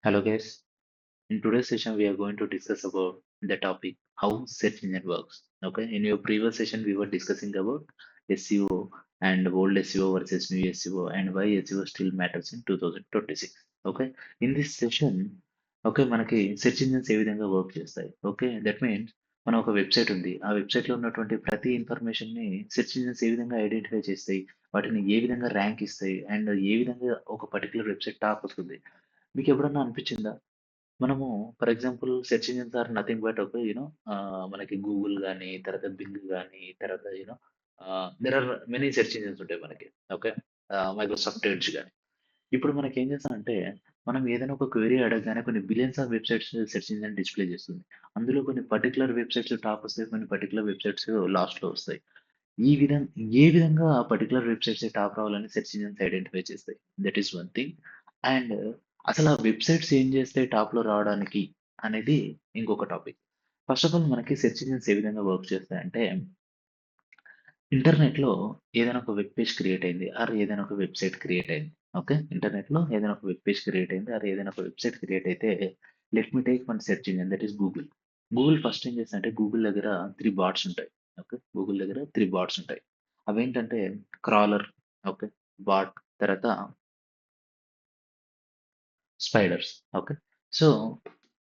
Hello guys. In today's session, we are going to discuss about the topic how search engine works. Okay. In your previous session, we were discussing about SEO and old SEO versus new SEO and why SEO still matters in 2026. Okay. In this session, okay, మనకి search engines ఏ విధంగా work చేస్తాయి. Okay. That means మనం ఒక website ఉంది. ఆ website లో ఉన్నటువంటి ప్రతి ఇన్ఫర్మేషన్ ని సెర్చ్ ఇంజిన్స్ ఏ విధంగా ఐడెంటిఫై చేస్తాయి, వాటిని ఏ విధంగా ర్యాంక్ ఇస్తాయి అండ్ ఏ విధంగా ఒక పర్టికులర్ వెబ్సైట్ టాప్ వస్తుంది. మీకు ఎప్పుడన్నా అనిపించిందా? మనము for example search engines are nothing but ఒక మనకి గూగుల్ గాని, తర్వాత బింగ్ గాని, తర్వాత there are many search engines ఉంటాయి మనకి. ఓకే. మైక్రోసాఫ్ట్ ఎడ్జ్ గాని. ఇప్పుడు మనకేం చేస్తామంటే, మనం ఏదైనా ఒక క్వెరీ అడగగానే కొన్ని billions of websites search engine display చేస్తుంది. అందులో కొన్ని పర్టిక్యులర్ వెబ్‌సైట్స్ టాప్ వస్తాయి. కొన్ని పర్టిక్యులర్ వెబ్‌సైట్స్ లాస్ట్‌లో వస్తాయి. ఈ విధం ఏ విధంగా ఆ పర్టిక్యులర్ వెబ్‌సైట్స్ టాప్ రావాలని సెర్చ్ ఇంజిన్స్ ఐడెంటిఫై చేస్తాయి. That is one thing. And అసలు ఆ వెబ్‌సైట్స్ ఏం చేస్తాయి టాప్‌లో రావడానికి అనేది ఇంకొక టాపిక్. ఫస్ట్ ఆఫ్ ఆల్ మనకి సెర్చ్ ఇంజిన్స్ ఏ విధంగా వర్క్ చేస్తాయంటే, ఇంటర్నెట్‌లో ఏదైనా ఒక వెబ్ పేజ్ క్రియేట్ అయింది. ఆర్ ఏదైనా ఒక వెబ్‌సైట్ క్రియేట్ అయింది. ఓకే. ఇంటర్నెట్‌లో ఏదైనా ఒక వెబ్ పేజ్ క్రియేట్ అయింది. ఆర్ ఏదైనా ఒక వెబ్‌సైట్ క్రియేట్ అయితే let me take one search engine that is Google. Google first ఏం చేస్తదంటే గూగుల్ దగ్గర 3 బాట్స్ ఉంటాయి. ఓకే. గూగుల్ దగ్గర 3 బాట్స్ ఉంటాయి. అవేంటంటే క్రాలర్, ఓకే, బాట్, తర్వాత స్పైడర్స్. ఓకే. సో,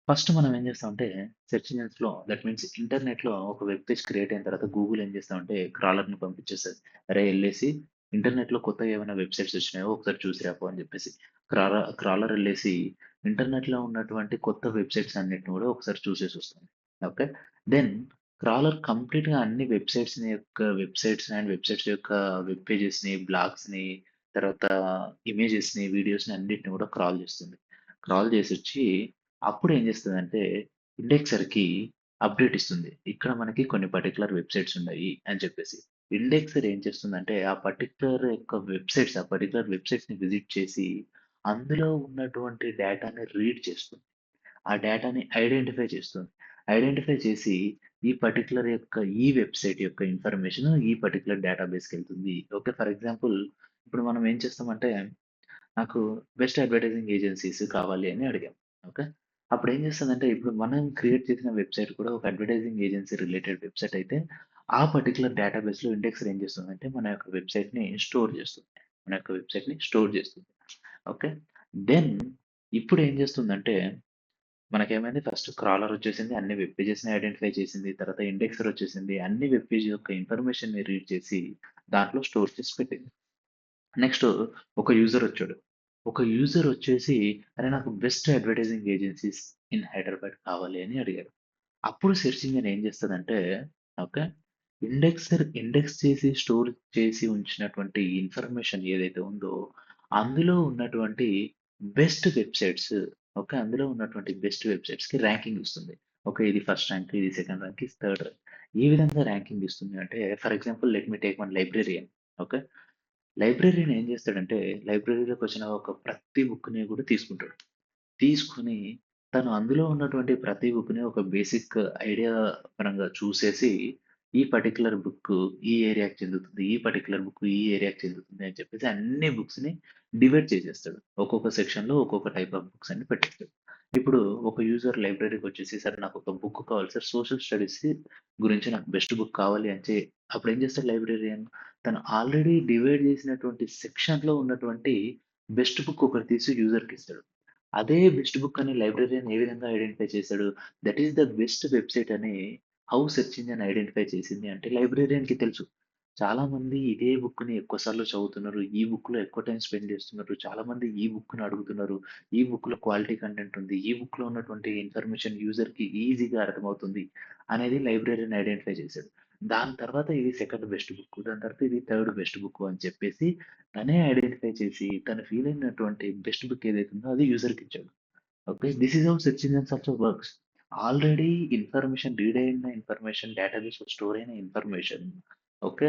ఫస్ట్ మనం ఏం చేస్తామంటే సెర్చ్ ఇంజిన్స్‌లో దట్ మీన్స్ ఇంటర్నెట్‌లో ఒక వెబ్ పేజ్ క్రియేట్ అయిన తర్వాత గూగుల్ ఏం చేస్తామంటే క్రాలర్‌ని పంపించేస్తది. "అరేయ్! ఎళ్ళేసి ఇంటర్నెట్‌లో కొత్తగా ఏమైనా వెబ్‌సైట్స్ వచ్చినాయో ఒకసారి చూసి రాపో" అని చెప్పేసి. క్రాలర్ ఎళ్ళేసి ఇంటర్నెట్‌లో ఉన్నటువంటి కొత్త వెబ్‌సైట్స్ అన్నిటిని కూడా ఒకసారి చూసేసొస్తుంది. ఓకే. దెన్ క్రాలర్ కంప్లీట్‌గా అన్ని వెబ్‌సైట్స్ అండ్ వెబ్‌సైట్స్ యొక్క వెబ్ పేజెస్‌ని, బ్లాగ్స్‌ని, తర్వాత ఇమేజెస్‌ని, వీడియోస్‌ని అన్నిటిని కూడా క్రాల్ చేస్తుంది. క్రాల్ చేసొచ్చి అప్పుడేం చేస్తదంటే ఇండెక్సర్‌కి అప్‌డేట్ ఇస్తుంది. ఇక్కడ మనకి కొన్ని పర్టిక్యులర్ వెబ్‌సైట్స్ ఉన్నాయి అని చెప్పేసి. ఇండెక్సర్ ఏం చేస్తుందంటే ఆ పర్టిక్యులర్ యొక్క వెబ్‌సైట్స్, ఆ పర్టిక్యులర్ వెబ్‌సైట్స్‌ని విజిట్ చేసి అందులో ఉన్నటువంటి డేటాని రీడ్ చేస్తుంది. ఆ డేటాని ఐడెంటిఫై చేస్తుంది. ఐడెంటిఫై చేసి ఈ పర్టిక్యులర్ యొక్క ఈ వెబ్‌సైట్ యొక్క ఇన్ఫర్మేషన్ ఈ పర్టిక్యులర్ డేటాబేస్‌కెళ్తుంది. ఓకే. ఫర్ ఎగ్జాంపుల్ ఇప్పుడు మనం ఏం చేస్తామంటే నాకు బెస్ట్ అడ్వర్టైజింగ్ ఏజెన్సీస్ కావాలి అని అడిగాం. ఓకే. అప్పుడేం చేస్తదంటే, ఇప్పుడు మనం క్రియేట్ చేసిన వెబ్‌సైట్ కూడా ఒక అడ్వర్టైజింగ్ ఏజెన్సీ రిలేటెడ్ వెబ్‌సైట్ అయితే, ఆ పర్టిక్యులర్ డేటాబేస్‌లో ఇండెక్సర్ ఏం చేస్తుందంటే, మన యొక్క వెబ్‌సైట్‌ని స్టోర్ చేస్తుంది. మన యొక్క వెబ్‌సైట్‌ని స్టోర్ చేస్తుంది. ఓకే. దెన్ ఇప్పుడేం చేస్తుందంటే, మనకేమైంది ఫస్ట్ క్రాలర్ వచ్చేసింది. అన్ని వెబ్ పేజెస్‌ని ఐడెంటిఫై చేసింది. తర్వాత ఇండెక్సర్ వచ్చేసింది. అన్ని వెబ్ పేజ్ యొక్క ఇన్ఫర్మేషన్‌ని రీడ్ చేసి, దాంట్లో స్టోర్ చేసి పెట్టింది. నెక్స్ట్ ఒక యూజర్ వచ్చాడు. ఒక యూజర్ వచ్చేసి, "అరే! నాకు best advertising agencies in Hyderabad కావాలి" అని అడిగాడు. అప్పుడు సెర్చ్ ఇంజిన్ ఏం చేస్తదంటే, ఓకే, ఇండెక్స్ చేసి, స్టోర్ చేసి ఉంచినటువంటి ఇన్ఫర్మేషన్ ఏదైతే ఉందో, అందులో ఉన్నటువంటి బెస్ట్ వెబ్‌సైట్స్, ఓకే, అందులో ఉన్నటువంటి బెస్ట్ వెబ్‌సైట్స్‌కి ర్యాంకింగ్ ఇస్తుంది. ఓకే. ఇది ఫస్ట్ ర్యాంక్, ఇది సెకండ్ ర్యాంక్, ఇది థర్డ్ ర్యాంక్. ఏ విధంగా ర్యాంకింగ్ ఇస్తుంది అంటే, for example let me take one librarian. Okay. Librarian ఏం చేస్తాడంటే, లైబ్రరీలోకొచ్చిన ఒక ప్రతి బుక్‌ని కూడా తీసుకుంటాడు. తీసుకొని తను అందులో ఉన్నటువంటి ప్రతి బుక్‌ని ఒక బేసిక్ ఐడియా పరంగా చూసేసి, ఈ పర్టిక్యులర్ బుక్ ఈ ఏరియాకి చెందుతుంది. ఈ పర్టిక్యులర్ బుక్ ఈ ఏరియాకి చెందుతుంది అని చెప్పేసి అన్ని బుక్స్‌ని డివైడ్ చేసేస్తాడు. ఒక్కొక్క సెక్షన్‌లో ఒక్కొక్క టైప్ ఆఫ్ బుక్స్ అని పెట్టేస్తాడు. ఇప్పుడు ఒక యూజర్ లైబ్రరీకొచ్చేసి, "సార్ నాకొక బుక్ కావాలి సార్. సోషల్ స్టడీస్ గురించి నాకు బెస్ట్ బుక్ కావాలి" అంటే అప్పుడేం చేస్తాడు లైబ్రేరియన్? తను ఆల్రెడీ డివైడ్ చేసినటువంటి సెక్షన్‌లో ఉన్నటువంటి బెస్ట్ బుక్ ఒకటి తీసి యూజర్‌కిస్తాడు. అదే బెస్ట్ బుక్ అని లైబ్రరీయన్ ఏ విధంగా ఐడెంటిఫై చేశాడు? That is the best website అని హౌ సెర్చ్ ఇంజిన్ ఐడెంటిఫై చేసింది అంటే లైబ్రేరియన్‌కి తెలుసు. చాలామంది ఇదే బుక్‌ని ఎక్కువ సార్లు చదువుతున్నారు. ఈ బుక్‌లో ఎక్కువ టైమ్ స్పెండ్ చేస్తున్నారు. చాలామంది ఈ బుక్‌ని అడుగుతున్నారు. ఈ బుక్‌లో క్వాలిటీ కంటెంట్ ఉంది. ఈ బుక్‌లో ఉన్నటువంటి ఇన్ఫర్మేషన్ యూజర్‌కి ఈజీగా అర్థమవుతుంది అనేది లైబ్రేరియన్ ఐడెంటిఫై చేశాడు. దాని తర్వాత ఇది సెకండ్ బెస్ట్ బుక్. దాని తర్వాత ఇది థర్డ్ బెస్ట్ బుక్ అని చెప్పేసి తనే ఐడెంటిఫై చేసి తను ఫీల్ అయినటువంటి బెస్ట్ బుక్ ఏదైతే ఉందో అది యూజర్‌కి ఇచ్చాడు. Okay. This is how search engines also works. Already read అయిన ఇన్ఫర్మేషన్, డేటాబేస్‌లో స్టోర్ అయిన ఇన్ఫర్మేషన్, ఓకే,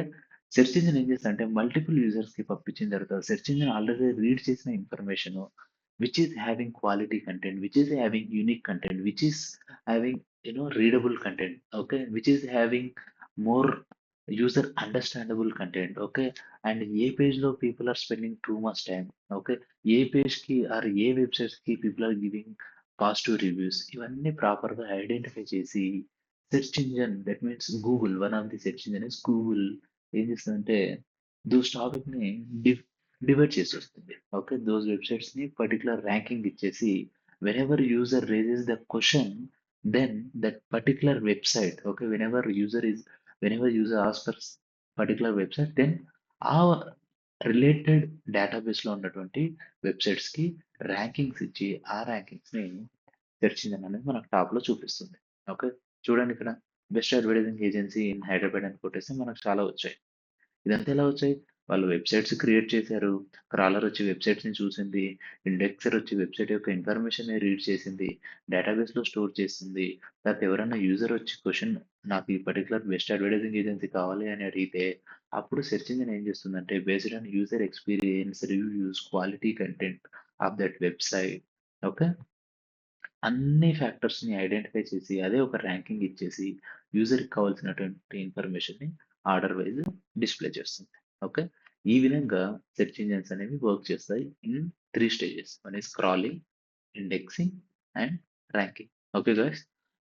సెర్చ్ ఇంజిన్ ఏం చేస్తదంటే మల్టిపుల్ యూజర్స్‌కి పంపించిన తర్వాత సెర్చ్ ఇంజిన్ ఆల్రెడీ రీడ్ చేసిన information which is having quality content, which is having unique content, which is having readable content, okay, which is having more user understandable content, okay, and a page లో people are spending too much time, okay, A page కి or ఏ websites కి people are giving positive reviews, ఇవన్నీ proper గా identify చేసి search engine, that means Google, one of the search engine is Google, ఏం చేస్తుందంటే those topic ని divide చేసి వస్తుంది, ఓకే, దోస్ వెబ్సైట్స్ ని పర్టికులర్ ర్యాంకింగ్ ఇచ్చేసి whenever user raises the question, then that particular website, okay, whenever user asks for particular website, then ఆ related database లో ఉన్నటువంటి వెబ్సైట్స్ కి ర్యాంకింగ్స్ ఇచ్చి ఆ ర్యాంకింగ్స్ ని సెర్చ్ ఇంజిన్ అనేది మనకు టాప్ లో చూపిస్తుంది, ఓకే. చూడండి ఇక్కడ best advertising agency in Hyderabad అని కొట్టేస్తే మనకు చాలా వచ్చాయి. ఇదంతా ఎలా వచ్చాయి? వాళ్ళు వెబ్‌సైట్స్ క్రియేట్ చేశారు. క్రాలర్ వచ్చి వెబ్‌సైట్స్‌ని చూసింది. ఇండెక్సర్ వచ్చి వెబ్‌సైట్ యొక్క ఇన్ఫర్మేషన్‌ని రీడ్ చేసింది. డేటాబేస్‌లో స్టోర్ చేస్తుంది. లేకపోతే ఎవరైనా యూజర్ వచ్చి క్వెషన్, నాకు ఈ పర్టిక్యులర్ బెస్ట్ అడ్వర్టైజింగ్ ఏజెన్సీ కావాలి అని అడిగితే, అప్పుడు సెర్చ్ ఇంజిన్ ఏం చేస్తుందంటే based on user experience, reviews, quality content of that website, okay, అన్ని ఫ్యాక్టర్స్‌ని ఐడెంటిఫై చేసి అదే ఒక ర్యాంకింగ్ ఇచ్చేసి యూజర్‌కి కావాల్సినటువంటి ఇన్ఫర్మేషన్‌ని ఆర్డర్ వైస్ డిస్‌ప్లే చేస్తుంది. ఓకే. ఈ విధంగా సెర్చ్ ఇంజిన్స్ అనేవి వర్క్ చేస్తాయి in 3 stages. One is crawling, indexing, and ranking. Okay, guys.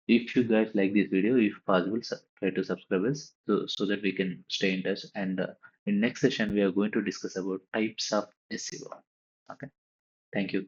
If you guys like this video, if possible, try to subscribe us so that we can stay in touch. And in next session, we are going to discuss about types of SEO. Okay. Thank you.